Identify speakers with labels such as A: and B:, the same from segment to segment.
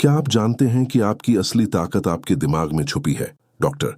A: क्या आप जानते हैं कि आपकी असली ताकत आपके दिमाग में छुपी है? डॉक्टर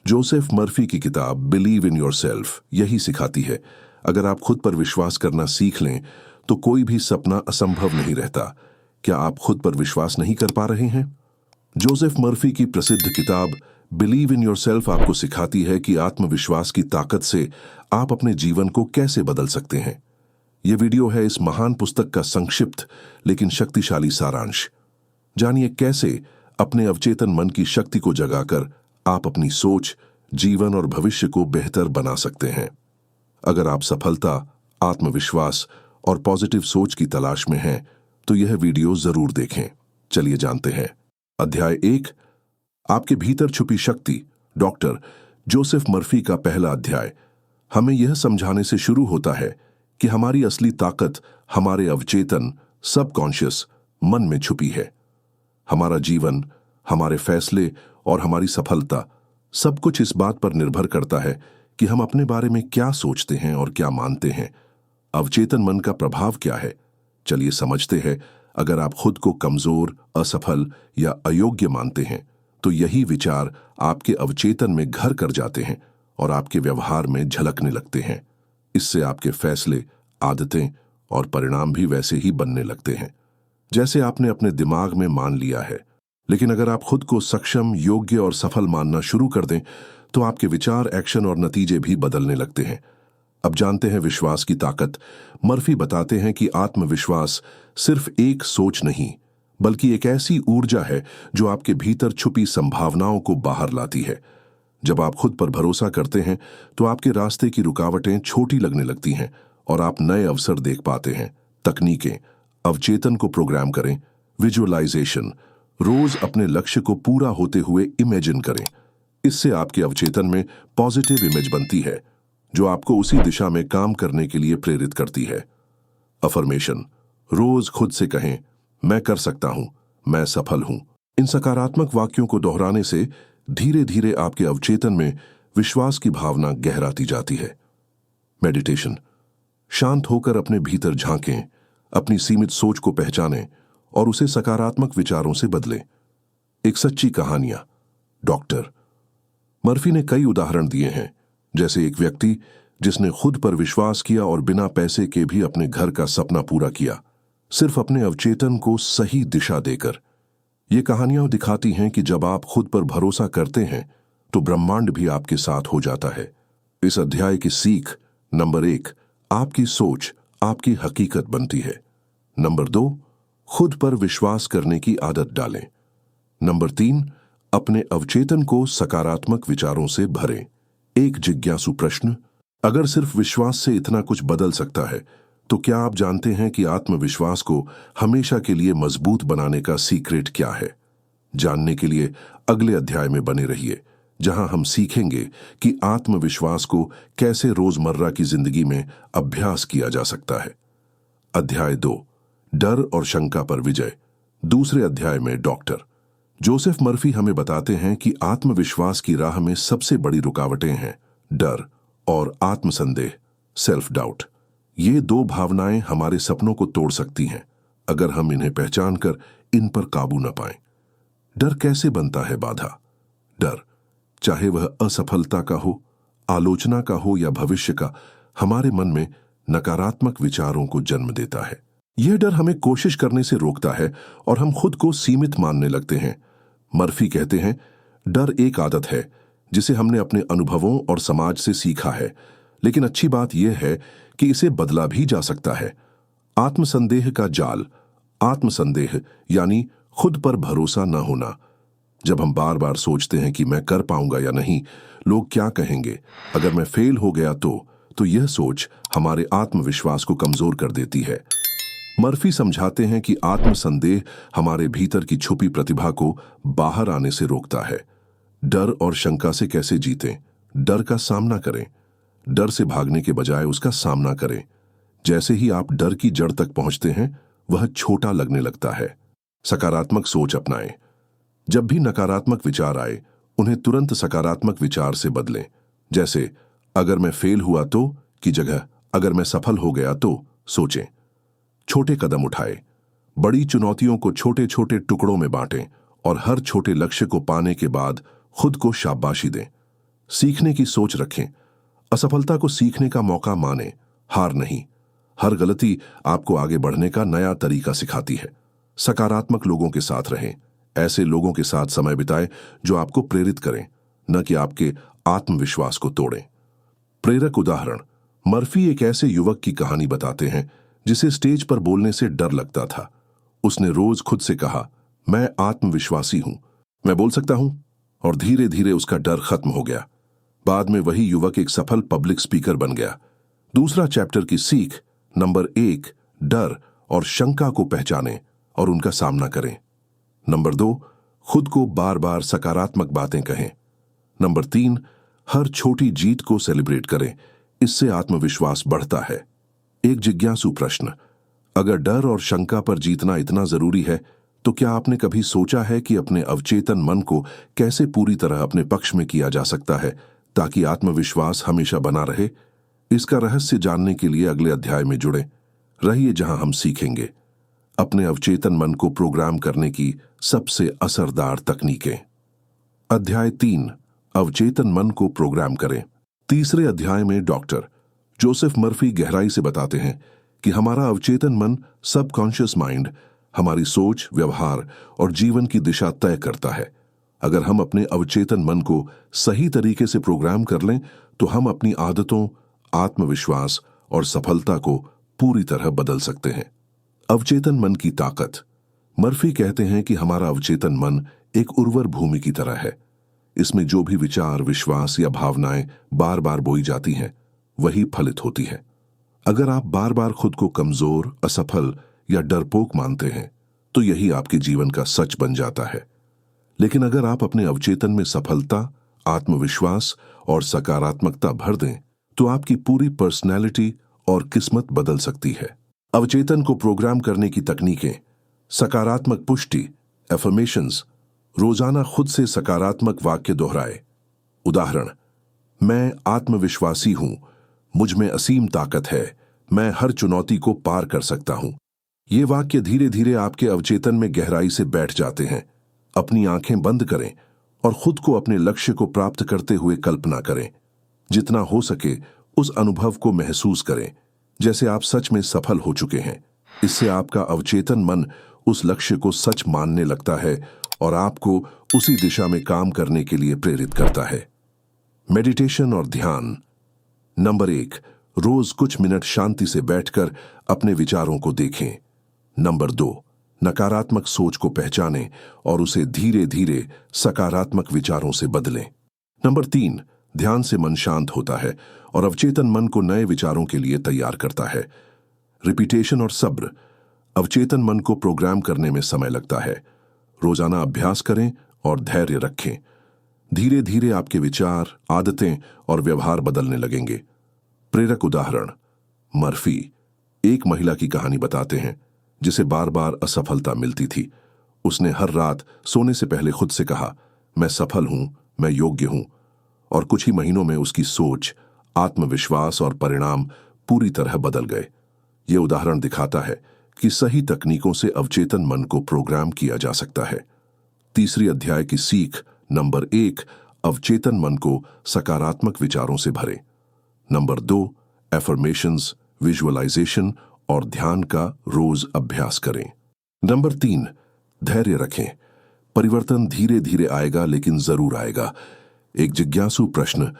A: जोसेफ मर्फी की किताब बिलीव इन योरसेल्फ यही सिखाती है। अगर आप खुद पर विश्वास करना सीख लें तो कोई भी सपना असंभव नहीं रहता। क्या आप खुद पर विश्वास नहीं कर पा रहे हैं? जोसेफ मर्फी की प्रसिद्ध किताब बिलीव इन योरसेल्फ आपको सिखाती है कि आत्मविश्वास की ताकत से आप अपने जीवन को कैसे बदल सकते हैं। यह वीडियो है इस महान पुस्तक का संक्षिप्त लेकिन शक्तिशाली सारांश। जानिए कैसे अपने अवचेतन मन की शक्ति को जगाकर आप अपनी सोच, जीवन और भविष्य को बेहतर बना सकते हैं। अगर आप सफलता, आत्मविश्वास और पॉजिटिव सोच की तलाश में हैं, तो यह वीडियो जरूर देखें। चलिए जानते हैं। अध्याय 1, आपके भीतर छुपी शक्ति। डॉक्टर जोसेफ मर्फी का पहला अध्याय हमें यह समझाने से शुरू होता है कि हमारी असली ताकत हमारे अवचेतन सबकॉन्शियस मन में छुपी है। हमारा जीवन, हमारे फैसले और हमारी सफलता सब कुछ इस बात पर निर्भर करता है कि हम अपने बारे में क्या सोचते हैं और क्या मानते हैं। अवचेतन मन का प्रभाव क्या है? चलिए समझते हैं। अगर आप खुद को कमजोर, असफल या अयोग्य मानते हैं तो यही विचार आपके अवचेतन में घर कर जाते हैं और आपके व्यवहार में झलकने लगते हैं। इससे आपके फैसले, आदतें और परिणाम भी वैसे ही बनने लगते हैं जैसे आपने अपने दिमाग में मान लिया है। लेकिन अगर आप खुद को सक्षम, योग्य और सफल मानना शुरू कर दें तो आपके विचार, एक्शन और नतीजे भी बदलने लगते हैं। अब जानते हैं विश्वास की ताकत। मर्फी बताते हैं कि आत्मविश्वास सिर्फ एक सोच नहीं बल्कि एक ऐसी ऊर्जा है जो आपके भीतर छुपी संभावनाओं को बाहर लाती है। जब आप खुद पर भरोसा करते हैं तो आपके रास्ते की रुकावटें छोटी लगने लगती हैं और आप नए अवसर देख पाते हैं। तकनीकें, अवचेतन को प्रोग्राम करें। विजुअलाइजेशन, रोज अपने लक्ष्य को पूरा होते हुए इमेजिन करें। इससे आपके अवचेतन में पॉजिटिव इमेज बनती है जो आपको उसी दिशा में काम करने के लिए प्रेरित करती है। अफर्मेशन, रोज खुद से कहें, मैं कर सकता हूं, मैं सफल हूं। इन सकारात्मक वाक्यों को दोहराने से धीरे धीरे आपके अवचेतन में विश्वास की भावना गहराती जाती है। मेडिटेशन, शांत होकर अपने भीतर झांकें, अपनी सीमित सोच को पहचानें और उसे सकारात्मक विचारों से बदलें। एक सच्ची कहानियां। डॉक्टर मर्फी ने कई उदाहरण दिए हैं, जैसे एक व्यक्ति जिसने खुद पर विश्वास किया और बिना पैसे के भी अपने घर का सपना पूरा किया, सिर्फ अपने अवचेतन को सही दिशा देकर। ये कहानियां दिखाती हैं कि जब आप खुद पर भरोसा करते हैं तो ब्रह्मांड भी आपके साथ हो जाता है। इस अध्याय की सीख: नंबर 1, आपकी सोच आपकी हकीकत बनती है। नंबर 2, खुद पर विश्वास करने की आदत डालें। नंबर 3, अपने अवचेतन को सकारात्मक विचारों से भरें। एक जिज्ञासु प्रश्न: अगर सिर्फ विश्वास से इतना कुछ बदल सकता है तो क्या आप जानते हैं कि आत्मविश्वास को हमेशा के लिए मजबूत बनाने का सीक्रेट क्या है? जानने के लिए अगले अध्याय में बने रहिए, जहां हम सीखेंगे कि आत्मविश्वास को कैसे रोजमर्रा की जिंदगी में अभ्यास किया जा सकता है। अध्याय 2, डर और शंका पर विजय। दूसरे अध्याय में डॉक्टर जोसेफ मर्फी हमें बताते हैं कि आत्मविश्वास की राह में सबसे बड़ी रुकावटें हैं डर और आत्मसंदेह, सेल्फ डाउट। ये दो भावनाएं हमारे सपनों को तोड़ सकती हैं अगर हम इन्हें पहचानकर इन पर काबू न पाएं। डर कैसे बनता है बाधा? डर, चाहे वह असफलता का हो, आलोचना का हो या भविष्य का, हमारे मन में नकारात्मक विचारों को जन्म देता है। यह डर हमें कोशिश करने से रोकता है और हम खुद को सीमित मानने लगते हैं। मर्फी कहते हैं, डर एक आदत है जिसे हमने अपने अनुभवों और समाज से सीखा है, लेकिन अच्छी बात यह है कि इसे बदला भी जा सकता है। आत्मसंदेह का जाल। आत्मसंदेह यानी खुद पर भरोसा न होना। जब हम बार बार सोचते हैं कि मैं कर पाऊंगा या नहीं, लोग क्या कहेंगे, अगर मैं फेल हो गया तो यह सोच हमारे आत्मविश्वास को कमजोर कर देती है। मर्फी समझाते हैं कि आत्मसंदेह हमारे भीतर की छुपी प्रतिभा को बाहर आने से रोकता है। डर और शंका से कैसे जीतें? डर का सामना करें। डर से भागने के बजाय उसका सामना करें। जैसे ही आप डर की जड़ तक पहुंचते हैं, वह छोटा लगने लगता है। सकारात्मक सोच अपनाएं। जब भी नकारात्मक विचार आए, उन्हें तुरंत सकारात्मक विचार से बदलें। जैसे, अगर मैं फेल हुआ तो की जगह अगर मैं सफल हो गया तो सोचें। छोटे कदम उठाएं। बड़ी चुनौतियों को छोटे छोटे टुकड़ों में बांटें और हर छोटे लक्ष्य को पाने के बाद खुद को शाबाशी दें। सीखने की सोच रखें। असफलता को सीखने का मौका मानें, हार नहीं। हर गलती आपको आगे बढ़ने का नया तरीका सिखाती है। सकारात्मक लोगों के साथ रहें। ऐसे लोगों के साथ समय बिताएं जो आपको प्रेरित करें, न कि आपके आत्मविश्वास को तोड़ें। प्रेरक उदाहरण। मर्फी एक ऐसे युवक की कहानी बताते हैं जिसे स्टेज पर बोलने से डर लगता था। उसने रोज खुद से कहा, मैं आत्मविश्वासी हूं, मैं बोल सकता हूं, और धीरे धीरे उसका डर खत्म हो गया। बाद में वही युवक एक सफल पब्लिक स्पीकर बन गया। दूसरा चैप्टर की सीख। नंबर 1, डर और शंका को पहचानें और उनका सामना करें। नंबर 2, खुद को बार बार सकारात्मक बातें कहें। नंबर 3, हर छोटी जीत को सेलिब्रेट करें, इससे आत्मविश्वास बढ़ता है। एक जिज्ञासु प्रश्न। अगर डर और शंका पर जीतना इतना जरूरी है, तो क्या आपने कभी सोचा है कि अपने अवचेतन मन को कैसे पूरी तरह अपने पक्ष में किया जा सकता है ताकि आत्मविश्वास हमेशा बना रहे? इसका रहस्य जानने के लिए अगले अध्याय में जुड़े रहिए, जहां हम सीखेंगे अपने अवचेतन मन को प्रोग्राम करने की सबसे असरदार तकनीकें। अध्याय 3, अवचेतन मन को प्रोग्राम करें। तीसरे अध्याय में डॉक्टर जोसेफ मर्फी गहराई से बताते हैं कि हमारा अवचेतन मन, सबकॉन्शियस माइंड, हमारी सोच, व्यवहार और जीवन की दिशा तय करता है। अगर हम अपने अवचेतन मन को सही तरीके से प्रोग्राम कर लें तो हम अपनी आदतों, आत्मविश्वास और सफलता को पूरी तरह बदल सकते हैं। अवचेतन मन की ताकत। मर्फी कहते हैं कि हमारा अवचेतन मन एक उर्वर भूमि की तरह है। इसमें जो भी विचार, विश्वास या भावनाएं बार बार बोई जाती हैं, वही फलित होती है। अगर आप बार बार खुद को कमजोर, असफल या डरपोक मानते हैं, तो यही आपके जीवन का सच बन जाता है। लेकिन अगर आप अपने अवचेतन में सफलता, आत्मविश्वास और सकारात्मकता भर दें, तो आपकी पूरी पर्सनैलिटी और किस्मत बदल सकती है। अवचेतन को प्रोग्राम करने की तकनीकें। सकारात्मक पुष्टि, एफर्मेशंस। रोजाना खुद से सकारात्मक वाक्य दोहराए। उदाहरण, मैं आत्मविश्वासी हूं, मुझ में असीम ताकत है, मैं हर चुनौती को पार कर सकता हूं। ये वाक्य धीरे धीरे आपके अवचेतन में गहराई से बैठ जाते हैं। अपनी आंखें बंद करें और खुद को अपने लक्ष्य को प्राप्त करते हुए कल्पना करें। जितना हो सके उस अनुभव को महसूस करें जैसे आप सच में सफल हो चुके हैं। इससे आपका अवचेतन मन उस लक्ष्य को सच मानने लगता है और आपको उसी दिशा में काम करने के लिए प्रेरित करता है। मेडिटेशन और ध्यान। नंबर 1, रोज कुछ मिनट शांति से बैठकर अपने विचारों को देखें। नंबर 2, नकारात्मक सोच को पहचानें और उसे धीरे धीरे सकारात्मक विचारों से बदलें। नंबर 3, ध्यान से मन शांत होता है और अवचेतन मन को नए विचारों के लिए तैयार करता है। रिपीटेशन और सब्र। अवचेतन मन को प्रोग्राम करने में समय लगता है। रोजाना अभ्यास करें और धैर्य रखें। धीरे धीरे आपके विचार, आदतें और व्यवहार बदलने लगेंगे। प्रेरक उदाहरण। मर्फी एक महिला की कहानी बताते हैं जिसे बार बार असफलता मिलती थी। उसने हर रात सोने से पहले खुद से कहा, मैं सफल हूं, मैं योग्य हूं, और कुछ ही महीनों में उसकी सोच, आत्मविश्वास और परिणाम पूरी तरह बदल गए। यह उदाहरण दिखाता है कि सही तकनीकों से अवचेतन मन को प्रोग्राम किया जा सकता है। तीसरी अध्याय की सीख। नंबर 1, अवचेतन मन को सकारात्मक विचारों से भरें। नंबर 2, एफर्मेशंस, विजुअलाइजेशन और ध्यान का रोज अभ्यास करें। नंबर 3, धैर्य रखें। परिवर्तन धीरे धीरे आएगा, लेकिन जरूर आएगा। एक जिज्ञासु प्रश्न।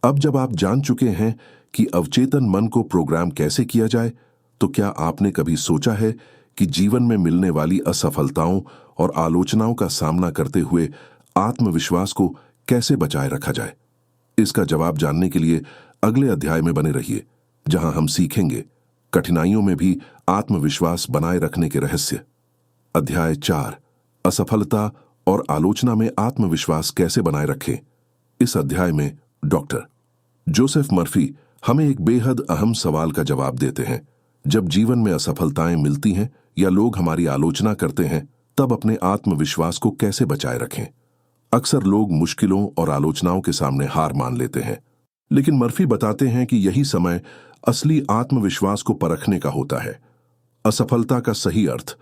A: अब जब आप जान चुके हैं कि अवचेतन मन को प्रोग्राम कैसे किया जाए, तो क्या आपने कभी सोचा है कि जीवन में मिलने वाली असफलताओं और आलोचनाओं का सामना करते हुए आत्मविश्वास को कैसे बचाए रखा जाए? इसका जवाब जानने के लिए अगले अध्याय में बने रहिए, जहां हम सीखेंगे कठिनाइयों में भी आत्मविश्वास बनाए रखने के रहस्य। अध्याय 4, असफलता और आलोचना में आत्मविश्वास कैसे बनाए रखें। इस अध्याय में डॉक्टर जोसेफ मर्फी हमें एक बेहद अहम सवाल का जवाब देते हैं। जब जीवन में असफलताएं मिलती हैं या लोग हमारी आलोचना करते हैं, तब अपने आत्मविश्वास को कैसे बचाए रखें। अक्सर लोग मुश्किलों और आलोचनाओं के सामने हार मान लेते हैं, लेकिन मर्फी बताते हैं कि यही समय असली आत्मविश्वास को परखने का होता है। असफलता का सही अर्थ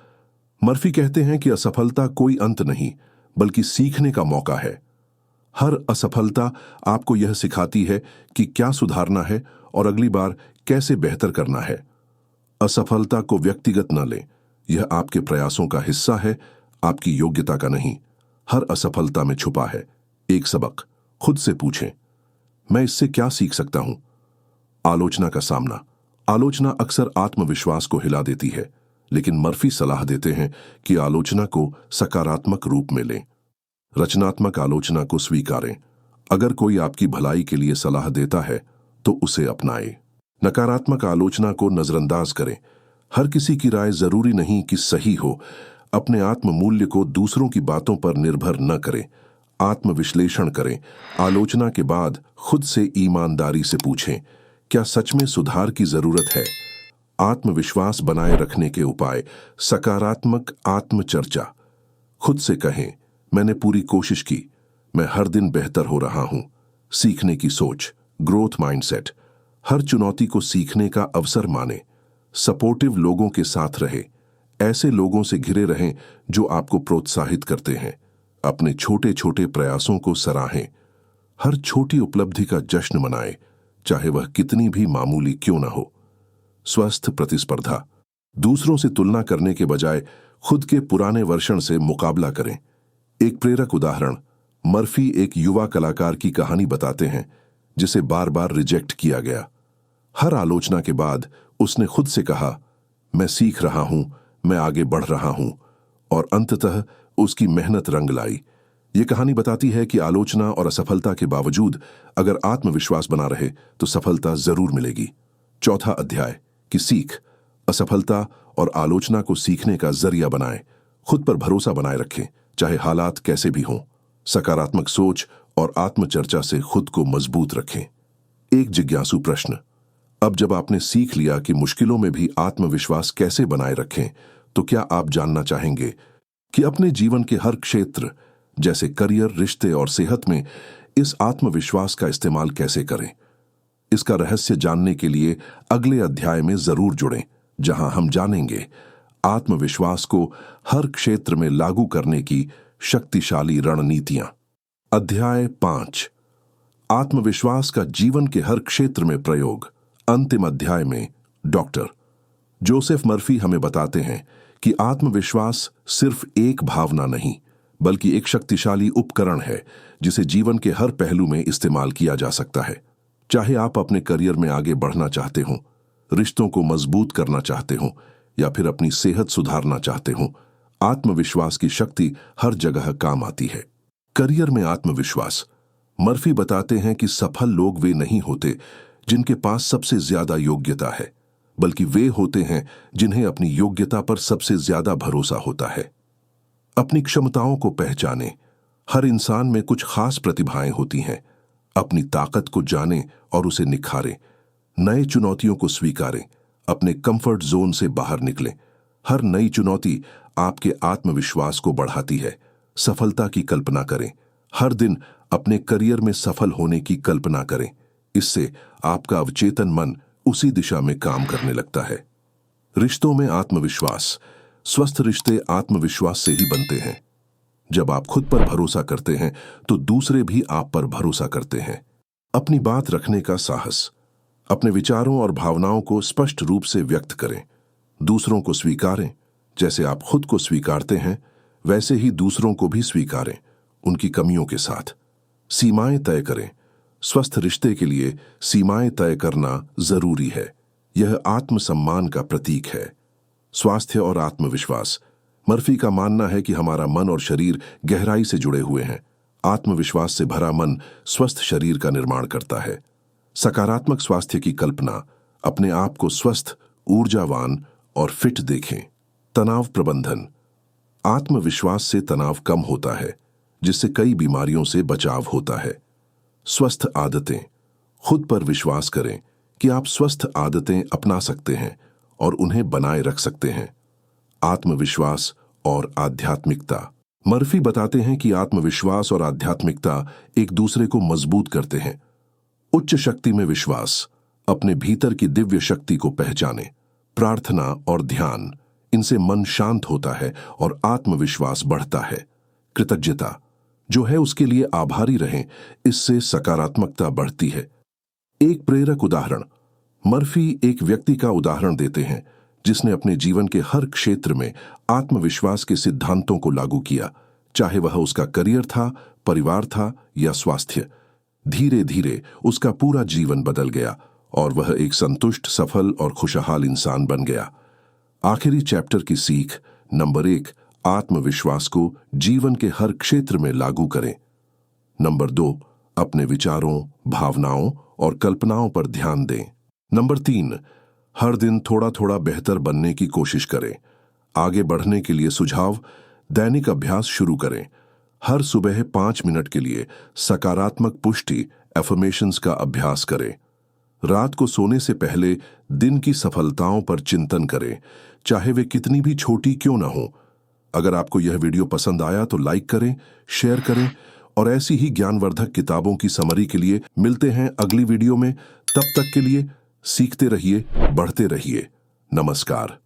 A: मर्फी कहते हैं कि असफलता कोई अंत नहीं, बल्कि सीखने का मौका है। हर असफलता आपको यह सिखाती है कि क्या सुधारना है और अगली बार कैसे बेहतर करना है। असफलता को व्यक्तिगत न लें, यह आपके प्रयासों का हिस्सा है, आपकी योग्यता का नहीं। हर असफलता में छुपा है एक सबक। खुद से पूछें, मैं इससे क्या सीख सकता हूं? आलोचना का सामना। आलोचना अक्सर आत्मविश्वास को हिला देती है, लेकिन मर्फी सलाह देते हैं कि आलोचना को सकारात्मक रूप में लें। रचनात्मक आलोचना को स्वीकारें। अगर कोई आपकी भलाई के लिए सलाह देता है तो उसे अपनाएं। नकारात्मक आलोचना को नजरअंदाज करें। हर किसी की राय जरूरी नहीं कि सही हो। अपने आत्म मूल्य को दूसरों की बातों पर निर्भर न करें। आत्मविश्लेषण करें। आलोचना के बाद खुद से ईमानदारी से पूछें, क्या सच में सुधार की जरूरत है? आत्मविश्वास बनाए रखने के उपाय। सकारात्मक आत्मचर्चा। खुद से कहें, मैंने पूरी कोशिश की, मैं हर दिन बेहतर हो रहा हूं। सीखने की सोच, ग्रोथ माइंडसेट। हर चुनौती को सीखने का अवसर माने। सपोर्टिव लोगों के साथ रहे। ऐसे लोगों से घिरे रहें जो आपको प्रोत्साहित करते हैं। अपने छोटे छोटे प्रयासों को सराहें। हर छोटी उपलब्धि का जश्न मनाएं, चाहे वह कितनी भी मामूली क्यों न हो। स्वस्थ प्रतिस्पर्धा। दूसरों से तुलना करने के बजाय खुद के पुराने वर्षन से मुकाबला करें। एक प्रेरक उदाहरण, मर्फी एक युवा कलाकार की कहानी बताते हैं जिसे बार बार रिजेक्ट किया गया। हर आलोचना के बाद उसने खुद से कहा, मैं सीख रहा हूं, मैं आगे बढ़ रहा हूं, और अंततः उसकी मेहनत रंग लाई। ये कहानी बताती है कि आलोचना और असफलता के बावजूद अगर आत्मविश्वास बना रहे तो सफलता जरूर मिलेगी। चौथा अध्याय की सीख। असफलता और आलोचना को सीखने का जरिया बनाएं। खुद पर भरोसा बनाए रखें, चाहे हालात कैसे भी हों। सकारात्मक सोच और आत्मचर्चा से खुद को मजबूत रखें। एक जिज्ञासु प्रश्न। अब जब आपने सीख लिया कि मुश्किलों में भी आत्मविश्वास कैसे बनाए रखें, तो क्या आप जानना चाहेंगे कि अपने जीवन के हर क्षेत्र जैसे करियर, रिश्ते और सेहत में इस आत्मविश्वास का इस्तेमाल कैसे करें? इसका रहस्य जानने के लिए अगले अध्याय में जरूर जुड़ें, जहां हम जानेंगे आत्मविश्वास को हर क्षेत्र में लागू करने की शक्तिशाली रणनीतियां। अध्याय 5, आत्मविश्वास का जीवन के हर क्षेत्र में प्रयोग। अंतिम अध्याय में डॉक्टर जोसेफ मर्फी हमें बताते हैं कि आत्मविश्वास सिर्फ एक भावना नहीं, बल्कि एक शक्तिशाली उपकरण है जिसे जीवन के हर पहलू में इस्तेमाल किया जा सकता है। चाहे आप अपने करियर में आगे बढ़ना चाहते हो, रिश्तों को मजबूत करना चाहते हो, या फिर अपनी सेहत सुधारना चाहते हो, आत्मविश्वास की शक्ति हर जगह काम आती है। करियर में आत्मविश्वास। मर्फी बताते हैं कि सफल लोग वे नहीं होते जिनके पास सबसे ज्यादा योग्यता है, बल्कि वे होते हैं जिन्हें अपनी योग्यता पर सबसे ज्यादा भरोसा होता है। अपनी क्षमताओं को पहचानें। हर इंसान में कुछ खास प्रतिभाएं होती हैं। अपनी ताकत को जानें और उसे निखारें। नए चुनौतियों को स्वीकारें। अपने कंफर्ट जोन से बाहर निकलें। हर नई चुनौती आपके आत्मविश्वास को बढ़ाती है। सफलता की कल्पना करें। हर दिन अपने करियर में सफल होने की कल्पना करें। इससे आपका अवचेतन मन उसी दिशा में काम करने लगता है। रिश्तों में आत्मविश्वास। स्वस्थ रिश्ते आत्मविश्वास से ही बनते हैं। जब आप खुद पर भरोसा करते हैं तो दूसरे भी आप पर भरोसा करते हैं। अपनी बात रखने का साहस। अपने विचारों और भावनाओं को स्पष्ट रूप से व्यक्त करें। दूसरों को स्वीकारें। जैसे आप खुद को स्वीकारते हैं, वैसे ही दूसरों को भी स्वीकारें, उनकी कमियों के साथ। सीमाएं तय करें। स्वस्थ रिश्ते के लिए सीमाएं तय करना जरूरी है। यह आत्मसम्मान का प्रतीक है। स्वास्थ्य और आत्मविश्वास। मर्फी का मानना है कि हमारा मन और शरीर गहराई से जुड़े हुए हैं। आत्मविश्वास से भरा मन स्वस्थ शरीर का निर्माण करता है। सकारात्मक स्वास्थ्य की कल्पना। अपने आप को स्वस्थ, ऊर्जावान और फिट देखें। तनाव प्रबंधन। आत्मविश्वास से तनाव कम होता है, जिससे कई बीमारियों से बचाव होता है। स्वस्थ आदतें। खुद पर विश्वास करें कि आप स्वस्थ आदतें अपना सकते हैं और उन्हें बनाए रख सकते हैं। आत्मविश्वास और आध्यात्मिकता। मर्फी बताते हैं कि आत्मविश्वास और आध्यात्मिकता एक दूसरे को मजबूत करते हैं। उच्च शक्ति में विश्वास। अपने भीतर की दिव्य शक्ति को पहचानें। प्रार्थना और ध्यान। इनसे मन शांत होता है और आत्मविश्वास बढ़ता है। कृतज्ञता जो है उसके लिए आभारी रहें, इससे सकारात्मकता बढ़ती है। एक प्रेरक उदाहरण। मर्फी एक व्यक्ति का उदाहरण देते हैं जिसने अपने जीवन के हर क्षेत्र में आत्मविश्वास के सिद्धांतों को लागू किया, चाहे वह उसका करियर था, परिवार था या स्वास्थ्य। धीरे धीरे उसका पूरा जीवन बदल गया और वह एक संतुष्ट, सफल और खुशहाल इंसान बन गया। आखिरी चैप्टर की सीख नंबर 1, आत्मविश्वास को जीवन के हर क्षेत्र में लागू करें। नंबर 2, अपने विचारों, भावनाओं और कल्पनाओं पर ध्यान दें। नंबर 3, हर दिन थोड़ा थोड़ा बेहतर बनने की कोशिश करें। आगे बढ़ने के लिए सुझाव, दैनिक अभ्यास शुरू करें। हर सुबह 5 मिनट के लिए सकारात्मक पुष्टि एफर्मेशंस का अभ्यास करें। रात को सोने से पहले दिन की सफलताओं पर चिंतन करें, चाहे वे कितनी भी छोटी क्यों ना हो। अगर आपको यह वीडियो पसंद आया तो लाइक करें, शेयर करें और ऐसी ही ज्ञानवर्धक किताबों की समरी के लिए मिलते हैं अगली वीडियो में। तब तक के लिए सीखते रहिए, बढ़ते रहिए। नमस्कार।